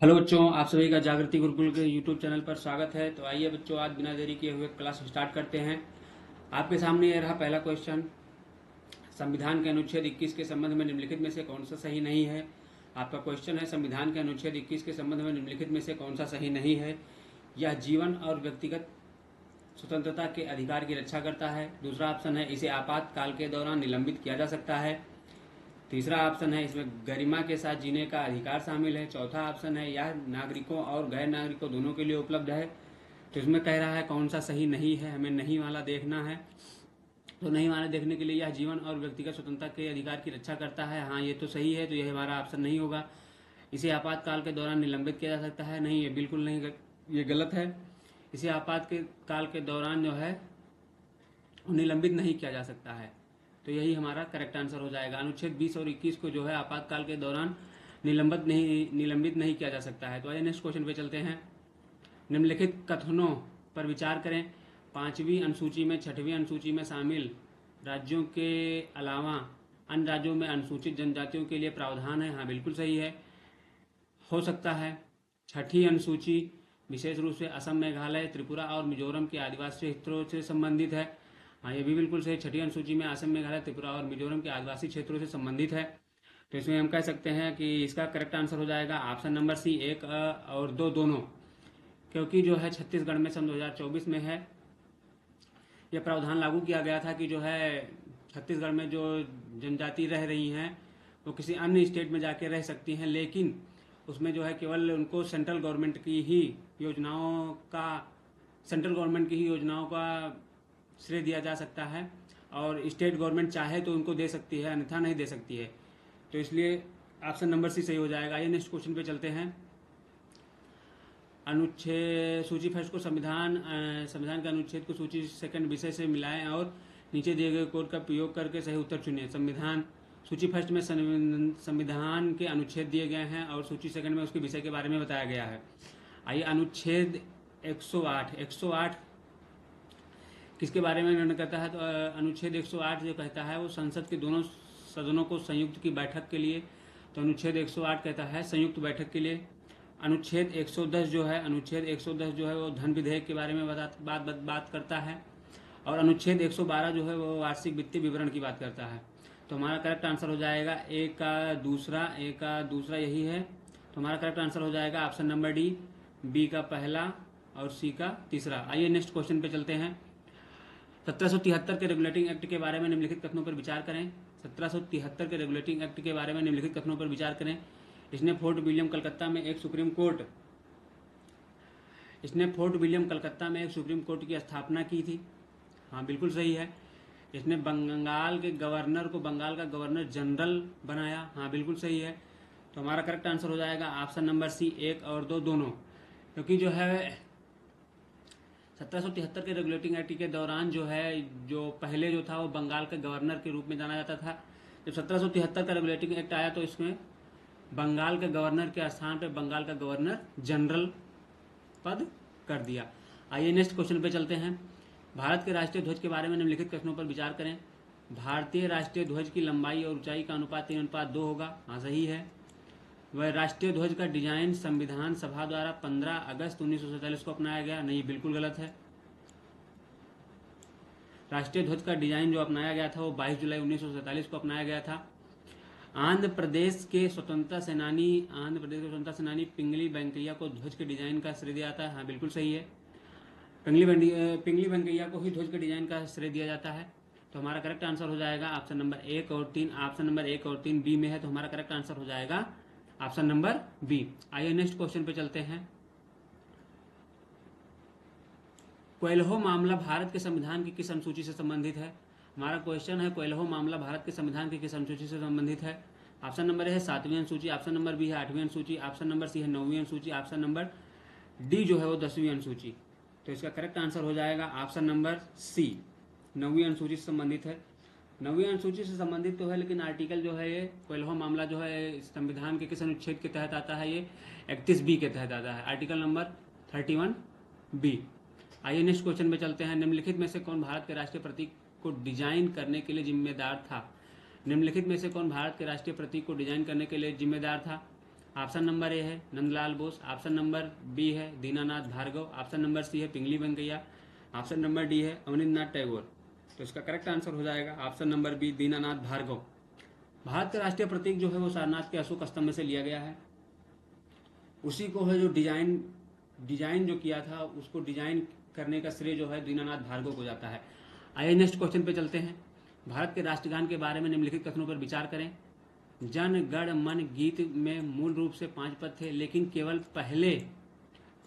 Hello बच्चों, आप सभी का जागृति गुरुकुल के यूट्यूब चैनल पर स्वागत है। तो आइए बच्चों, आज बिना देरी किए हुए क्लास स्टार्ट करते हैं। आपके सामने ये रहा पहला क्वेश्चन। संविधान के अनुच्छेद 21 के संबंध में निम्नलिखित में से कौन सा सही नहीं है। आपका क्वेश्चन है, संविधान के अनुच्छेद 21 के संबंध में निम्नलिखित में से कौन सा सही नहीं है। यह जीवन और व्यक्तिगत स्वतंत्रता के अधिकार की रक्षा करता है। दूसरा ऑप्शन है, इसे आपातकाल के दौरान निलंबित किया जा सकता है। तीसरा ऑप्शन है, इसमें गरिमा के साथ जीने का अधिकार शामिल है। चौथा ऑप्शन है, यह नागरिकों और गैर नागरिकों दोनों के लिए उपलब्ध है। तो इसमें कह रहा है कौन सा सही नहीं है, हमें नहीं वाला देखना है। तो नहीं वाला देखने के लिए, यह जीवन और व्यक्तिगत स्वतंत्रता के अधिकार की रक्षा करता है, हाँ ये तो सही है, तो यह हमारा ऑप्शन नहीं होगा। इसे आपातकाल के दौरान निलंबित किया जा सकता है, नहीं ये बिल्कुल नहीं, ये गलत है। इसे आपातकाल के दौरान जो है निलंबित नहीं किया जा सकता है। तो यही हमारा करेक्ट आंसर हो जाएगा। अनुच्छेद 20 और 21 को जो है आपातकाल के दौरान निलंबित नहीं किया जा सकता है। तो आइए नेक्स्ट क्वेश्चन पे चलते हैं। निम्नलिखित कथनों पर विचार करें। पांचवी अनुसूची में छठवीं अनुसूची में शामिल राज्यों के अलावा अन्य राज्यों में अनुसूचित जनजातियों के लिए प्रावधान है, हाँ बिल्कुल सही है, हो सकता है। छठी अनुसूची विशेष रूप से असम, मेघालय, त्रिपुरा और मिजोरम के आदिवासी क्षेत्रों से संबंधित है, हाँ ये भी बिल्कुल सही। छठी अनुसूची में असम, मेघालय, त्रिपुरा और मिजोरम के आदिवासी क्षेत्रों से संबंधित है। तो इसमें हम कह सकते हैं कि इसका करेक्ट आंसर हो जाएगा ऑप्शन नंबर सी, एक और दो दोनों। क्योंकि जो है छत्तीसगढ़ में सन 2024 में है यह प्रावधान लागू किया गया था कि जो है छत्तीसगढ़ में जो जनजाति रह रही हैं वो किसी अन्य स्टेट में जाके रह सकती हैं, लेकिन उसमें जो है केवल उनको सेंट्रल गवर्नमेंट की ही योजनाओं का श्रेय दिया जा सकता है, और स्टेट गवर्नमेंट चाहे तो उनको दे सकती है, अन्यथा नहीं दे सकती है। तो इसलिए ऑप्शन नंबर सी सही हो जाएगा। ये नेक्स्ट क्वेश्चन पे चलते हैं। अनुच्छेद सूची फर्स्ट को संविधान के अनुच्छेद को सूची सेकंड विषय से मिलाएं और नीचे दिए गए कोड का प्रयोग करके सही उत्तर चुनें। संविधान सूची फर्स्ट में संविधान के अनुच्छेद दिए गए हैं और सूची सेकंड में उसके विषय के बारे में बताया गया है। आइए अनुच्छेद 108 किसके बारे में निर्णय करता है। तो अनुच्छेद 108 जो कहता है वो संसद के दोनों सदनों को संयुक्त की बैठक के लिए, तो अनुच्छेद 108 कहता है संयुक्त बैठक के लिए। अनुच्छेद 110 जो है वो धन विधेयक के बारे में बात करता है, और अनुच्छेद 112 जो है वो वार्षिक वित्तीय विवरण की बात करता है। तो हमारा करेक्ट आंसर हो जाएगा ए का दूसरा यही है। तो हमारा करेक्ट आंसर हो जाएगा ऑप्शन नंबर डी, बी का पहला और सी का तीसरा। आइए नेक्स्ट क्वेश्चन पे चलते हैं। 1773 के रेगुलेटिंग एक्ट के बारे में निम्नलिखित कथनों पर विचार करें। 1773 के रेगुलेटिंग एक्ट के बारे में निम्नलिखित कथनों पर विचार करें। इसने फोर्ट विलियम कलकत्ता में एक सुप्रीम कोर्ट की स्थापना की थी, हाँ बिल्कुल सही है। इसने बंगाल का गवर्नर जनरल बनाया, हाँ बिल्कुल सही है। तो हमारा करेक्ट आंसर हो जाएगा ऑप्शन नंबर सी, एक और दो दोनों। क्योंकि जो है 1773 के रेगुलेटिंग एक्ट के दौरान जो पहले जो था वो बंगाल के गवर्नर के रूप में जाना जाता था। जब 1773 का रेगुलेटिंग एक्ट आया तो इसमें बंगाल के गवर्नर के स्थान पर बंगाल का गवर्नर जनरल पद कर दिया। आइए नेक्स्ट क्वेश्चन पे चलते हैं। भारत के राष्ट्रीय ध्वज के बारे में निम्नलिखित कथनों पर विचार करें। भारतीय राष्ट्रीय ध्वज की लंबाई और ऊंचाई का अनुपात 3:2 होगा, हाँ सही है। वह राष्ट्रीय ध्वज का डिजाइन संविधान सभा द्वारा 15 अगस्त 1947 को अपनाया गया, नहीं बिल्कुल गलत है। राष्ट्रीय ध्वज का डिजाइन जो अपनाया गया था वो 22 जुलाई 1947 को अपनाया गया था। आंध्र प्रदेश के स्वतंत्रता सेनानी पिंगली वेंकैया को ध्वज के डिजाइन का श्रेय दिया जाता है, हाँ बिल्कुल सही है। पिंगली वेंकैया को ही ध्वज के डिजाइन का श्रेय दिया जाता है। तो हमारा करेक्ट आंसर हो जाएगा ऑप्शन नंबर 1 और 3। ऑप्शन नंबर 1 और 3 बी में है, तो हमारा करेक्ट आंसर हो जाएगा ऑप्शन नंबर बी। आइए नेक्स्ट क्वेश्चन पे चलते हैं। कोयलहो मामला भारत के संविधान की किस अनुसूची से संबंधित है। हमारा क्वेश्चन है, कोयलहो मामला भारत के संविधान की किस अनुसूची से संबंधित है। ऑप्शन नंबर है 7वीं अनुसूची, ऑप्शन नंबर बी है 8वीं अनुसूची, ऑप्शन नंबर सी है 9वीं अनुसूची, ऑप्शन नंबर डी जो है वो 10वीं अनुसूची। तो इसका करेक्ट आंसर हो जाएगा ऑप्शन नंबर सी, 9वीं अनुसूची से संबंधित है। 9वीं अनुसूची से संबंधित तो है, लेकिन आर्टिकल जो है ये कोयलहो मामला जो है संविधान के किस अनुच्छेद के तहत आता है, ये 31B के तहत आता है, आर्टिकल नंबर 31B। आइए नेक्स्ट क्वेश्चन में चलते हैं। निम्नलिखित में से कौन भारत के राष्ट्रीय प्रतीक को डिजाइन करने के लिए जिम्मेदार था। निम्नलिखित में से कौन भारत के राष्ट्रीय प्रतीक को डिजाइन करने के लिए जिम्मेदार था। ऑप्शन नंबर ए है Nandalal Bose, option number B है Dinanath Bhargav, option number C है Pingali Venkayya, option number D है अवनींद्रनाथ टैगोर। तो इसका करेक्ट आंसर हो जाएगा option number B Dinanath Bhargav. Bharat का राष्ट्रीय प्रतीक जो है वो सारनाथ के अशोक स्तंभ से लिया गया है। उसी को है जो डिजाइन जो किया था, उसको डिजाइन करने का श्रेय जो है दीनानाथ भार्गव को जाता है। आइए नेक्स्ट क्वेश्चन पे चलते हैं। भारत के राष्ट्रगान के बारे में निम्नलिखित कथनों पर विचार करें। जन गण मन गीत में मूल रूप से 5 पद थे, लेकिन केवल पहले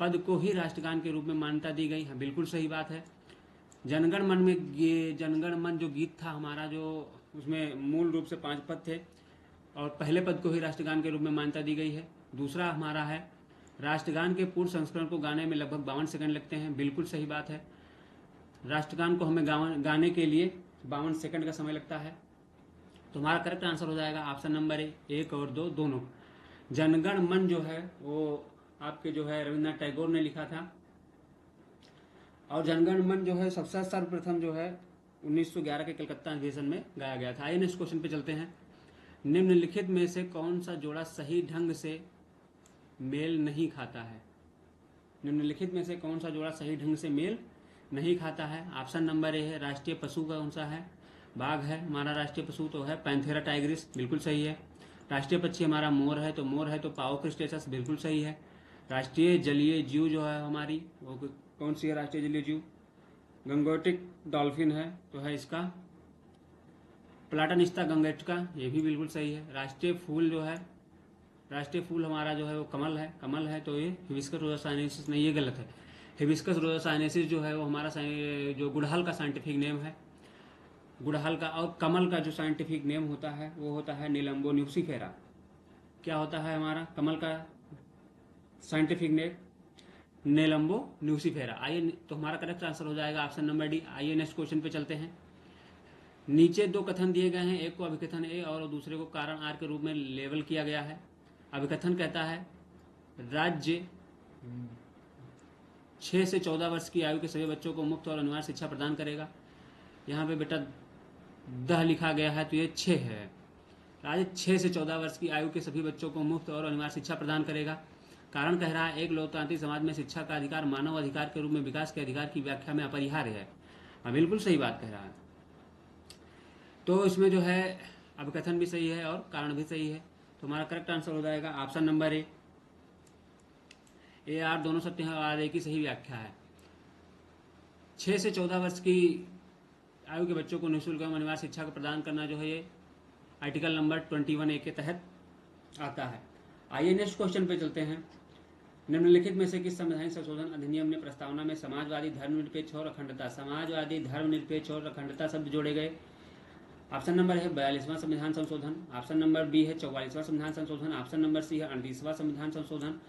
पद को ही राष्ट्रगान के रूप में मान्यता दी गई। हाँ, बिल्कुल सही बात है। जनगण मन जो गीत था हमारा, जो उसमें मूल रूप से 5 पद थे और पहले पद को ही राष्ट्रगान के रूप में मान्यता दी गई है। दूसरा हमारा है राष्ट्रगान के पूर्ण संस्करण को गाने में लगभग 52 सेकंड लगते हैं। बिल्कुल सही बात है। राष्ट्रगान को हमें गाने के लिए 52 सेकंड का समय लगता है। तो हमारा करेक्ट आंसर हो जाएगा ऑप्शन नंबर ए, 1 और 2 दोनों। जनगण मन जो है वो आपके जो है रविन्द्रनाथ टैगोर ने लिखा था, और जनगण मन जो है सबसे सर्वप्रथम जो है 1911 के कलकत्ता अधिवेशन में गाया गया था। आइए नेक्स्ट क्वेश्चन पे चलते हैं। निम्नलिखित में से कौन सा जोड़ा सही ढंग से मेल नहीं खाता है? निम्नलिखित में से कौन सा जोड़ा सही ढंग से मेल नहीं खाता है? ऑप्शन नंबर ए है राष्ट्रीय पशु कौन सा है? बाघ है हमारा राष्ट्रीय पशु, तो है पैंथेरा टाइग्रिस, बिल्कुल सही है। राष्ट्रीय पक्षी हमारा मोर है, तो मोर है तो पाओ क्रिस्टेसस, बिल्कुल सही है। राष्ट्रीय जलीय जीव जो है हमारी, वो कौन सी है राष्ट्रीय जलीय जीव? गंगोटिक डॉल्फिन है, तो है इसका प्लाटानिस्ता गंगेटका, ये भी बिल्कुल सही है। राष्ट्रीय फूल जो है, राष्ट्रीय फूल हमारा जो है वो कमल है, तो ये हिबिस्कस रोजा साइनेसिस नहीं, ये गलत है। हिबिस्कस रोजा साइनेसिस जो है वो हमारा जो गुड़हल का साइंटिफिक नेम है, गुड़हल का। और कमल का जो साइंटिफिक नेम होता है वो होता है नीलम्बो न्यूसिफेरा। क्या होता है हमारा कमल का साइंटिफिक नेम? नीलम्बो न्यूसिफेरा। आइए, तो हमारा करेक्ट आंसर हो जाएगा ऑप्शन नंबर डी। आइए नेक्स्ट क्वेश्चन पे चलते हैं। नीचे 2 कथन दिए गए हैं, एक को अभिकथन ए और दूसरे को कारण आर के रूप में लेबल किया गया है। अभिकथन कहता है राज्य 6 से 14 वर्ष की आयु के सभी बच्चों को मुफ्त और अनिवार्य शिक्षा प्रदान करेगा। यहाँ पे बेटा दह लिखा गया है, तो ये 6 है। राज्य 6 से 14 वर्ष की आयु के सभी बच्चों को मुफ्त और अनिवार्य शिक्षा प्रदान करेगा। कारण कह रहा है एक लोकतांत्रिक समाज में शिक्षा का अधिकार मानव अधिकार के रूप में विकास के अधिकार की व्याख्या में अपरिहार्य है। हाँ, बिल्कुल सही बात कह रहा है। तो इसमें जो है अभिकथन भी सही है और कारण भी सही है, तो हमारा करेक्ट आंसर हो जाएगा ऑप्शन नंबर ए आर दोनों सत्य हैं और एक ही सही व्याख्या है। 6 से 14 वर्ष की आयु के बच्चों को निःशुल्क एवं अनिवार्य शिक्षा को प्रदान करना जो है ये आर्टिकल नंबर 21A के तहत आता है। आइए नेक्स्ट क्वेश्चन पे चलते हैं। निम्नलिखित में से किस संवैधानिक संशोधन अधिनियम ने प्रस्तावना में समाजवादी धर्मनिरपेक्ष और अखंडता शब्द जोड़े गए? ऑप्शन नंबर है 42वां संविधान संशोधन, ऑप्शन नंबर बी है 44वां संविधान संशोधन, ऑप्शन नंबर सी है 38वां संविधान संशोधन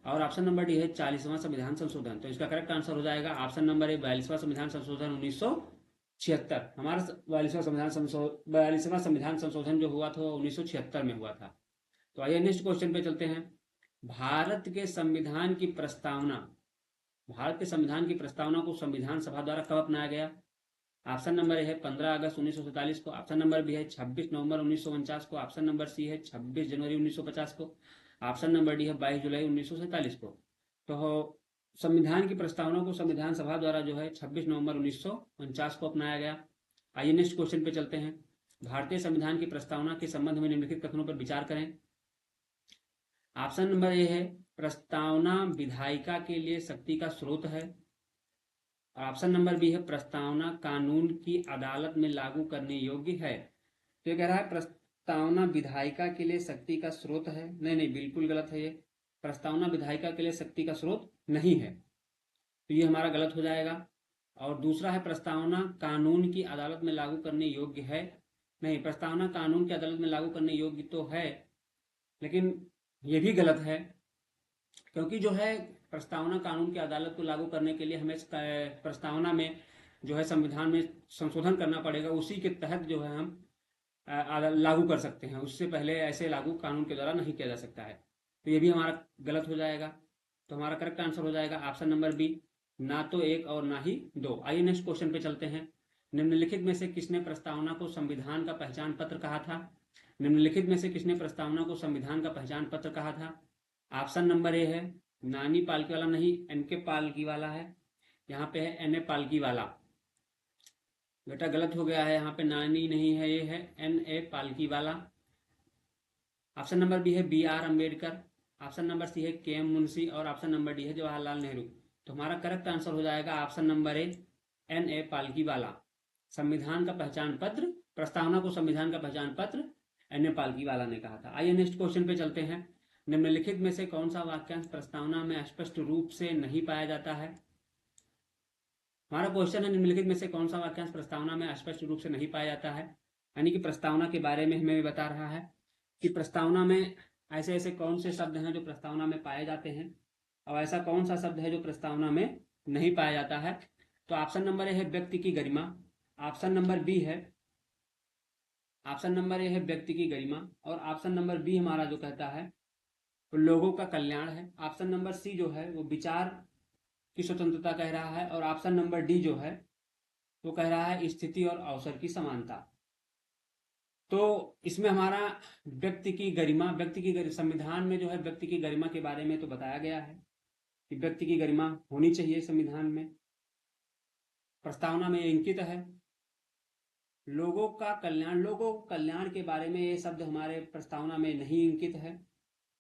और ऑप्शन नंबर डी है 40वां संविधान संशोधन। तो इसका करेक्ट आंसर हो जाएगा ऑप्शन नंबर ए 42वां संविधान संशोधन 1976। हमारा 42वां संविधान संशोधन जो हुआ था वो 1976 में हुआ था। तो आइए नेक्स्ट क्वेश्चन पे चलते हैं। भारत के संविधान की प्रस्तावना को संविधान सभा द्वारा कब अपनाया गया? ऑप्शन नंबर ए है 15 अगस्त 1947 को, ऑप्शन नंबर बी है 26 नवंबर 1949 को, ऑप्शन नंबर सी है 26 जनवरी 1950 को, ऑप्शन नंबर डी है 22 जुलाई 1947 को। तो संविधान की प्रस्तावना को संविधान सभा द्वारा जो है 26 नवंबर 1949 को अपनाया गया। आइए नेक्स्ट क्वेश्चन पे चलते हैं। भारतीय संविधान की प्रस्तावना के संबंध में निम्नलिखित कथनों पर विचार करें। ऑप्शन नंबर ए है प्रस्तावना विधायिका के लिए शक्ति का स्रोत है। ऑप्शन नंबर बी है प्रस्तावना कानून की अदालत में लागू करने योग्य है। तो ये कह रहा है प्रस्तावना विधायिका के लिए शक्ति का स्रोत है। नहीं, बिल्कुल गलत है। ये प्रस्तावना विधायिका के लिए शक्ति का स्रोत नहीं है, तो ये हमारा गलत हो जाएगा। और दूसरा है प्रस्तावना कानून की अदालत में लागू करने योग्य है। नहीं, प्रस्तावना कानून की अदालत में लागू करने योग्य तो है, लेकिन ये भी गलत है, क्योंकि जो है प्रस्तावना कानून की अदालत को लागू करने के लिए हमें प्रस्तावना में जो है संविधान में संशोधन करना पड़ेगा, उसी के तहत जो है हम लागू कर सकते हैं। उससे पहले ऐसे लागू कानून के द्वारा नहीं किया जा सकता है, तो ये भी हमारा गलत हो जाएगा। तो हमारा करेक्ट आंसर हो जाएगा ऑप्शन नंबर बी, ना तो 1 और ना ही 2। आइए नेक्स्ट क्वेश्चन पे चलते हैं। निम्नलिखित में से किसने प्रस्तावना को संविधान का पहचान पत्र कहा था? निम्नलिखित में से किसने प्रस्तावना को संविधान का पहचान पत्र कहा था? ऑप्शन नंबर ए है नानी पालकीवाला, नहीं एन.के. पालकीवाला है, यहाँ पे है एन.ए. पालकीवाला। बेटा गलत हो गया है, यहाँ पे नानी नहीं है, ये है NA. Palkhivala. Option number B है BR. Ambedkar, option number C है के.एम. मुंशी और ऑप्शन नंबर डी है जवाहरलाल नेहरू। तो हमारा करेक्ट आंसर हो जाएगा ऑप्शन नंबर ए एन.ए. पालकीवाला। संविधान का पहचान पत्र, प्रस्तावना को संविधान का पहचान पत्र एन.ए. पालकीवाला ने कहा था। आइए नेक्स्ट क्वेश्चन पे चलते हैं। निम्नलिखित में से कौन सा वाक्यांश प्रस्तावना में स्पष्ट रूप से नहीं पाया जाता है? हमारा क्वेश्चन है निम्नलिखित में से कौन सा वाक्यांश प्रस्तावना में स्पष्ट रूप से नहीं पाया जाता है, यानी कि प्रस्तावना के बारे में हमें बता रहा है कि प्रस्तावना में ऐसे ऐसे कौन से शब्द हैं जो प्रस्तावना में पाए जाते हैं और ऐसा कौन सा शब्द है जो प्रस्तावना में नहीं पाया जाता है। तो ऑप्शन नंबर ए है व्यक्ति की गरिमा, ऑप्शन नंबर बी है ऑप्शन नंबर ए है व्यक्ति की गरिमा और ऑप्शन नंबर बी हमारा जो कहता है वो लोगों का कल्याण है। ऑप्शन नंबर सी जो है वो विचार की स्वतंत्रता कह रहा है और ऑप्शन नंबर डी जो है वो कह रहा है स्थिति और अवसर की समानता। तो इसमें हमारा व्यक्ति की गरिमा, संविधान में जो है व्यक्ति की गरिमा के बारे में तो बताया गया है कि व्यक्ति की गरिमा होनी चाहिए संविधान में, प्रस्तावना में अंकित है। लोगों का कल्याण के बारे में ये शब्द हमारे प्रस्तावना में नहीं अंकित है।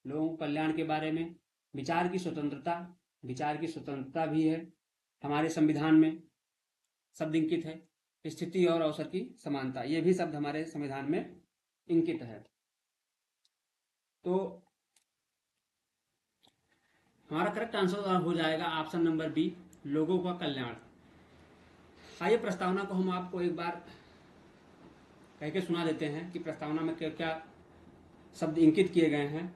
लोगों के कल्याण के बारे में विचार की स्वतंत्रता भी है हमारे संविधान में शब्द अंकित है। स्थिति और अवसर की समानता, ये भी शब्द हमारे संविधान में अंकित है। तो हमारा करेक्ट आंसर हो जाएगा ऑप्शन नंबर बी लोगों का कल्याण। आइए प्रस्तावना को हम आपको एक बार कह के सुना देते हैं कि प्रस्तावना में क्या क्या शब्द अंकित किए गए हैं।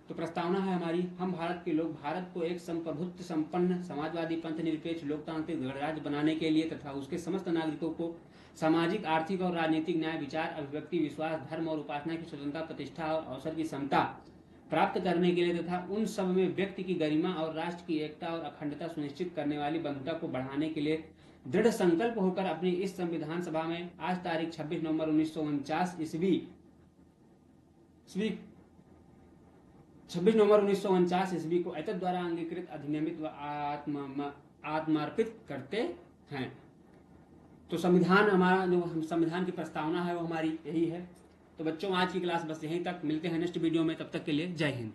तो प्रस्तावना है हमारी, हम भारत के लोग भारत को एक संप्रभुत्व संपन्न समाजवादी पंथ निरपेक्ष लोकतांत्रिक गणराज्य बनाने के लिए तथा उसके समस्त नागरिकों को सामाजिक आर्थिक और राजनीतिक न्याय विचार अभिव्यक्ति विश्वास धर्म और उपासना की स्वतंत्रता प्रतिष्ठा और अवसर की समता प्राप्त करने के लिए तथा उन सब में व्यक्ति की गरिमा और राष्ट्र की एकता और अखंडता सुनिश्चित करने वाली बंधुता को बढ़ाने के लिए दृढ़ संकल्प होकर अपनी इस संविधान सभा में आज तारीख 26 नवंबर 1949 ईस्वी को एतद द्वारा अंगीकृत अधिनियमित व आत्मार्पित करते हैं। तो संविधान हमारा जो संविधान की प्रस्तावना है वो हमारी यही है। तो बच्चों आज की क्लास बस यहीं तक, मिलते हैं नेक्स्ट वीडियो में, तब तक के लिए जय हिंद।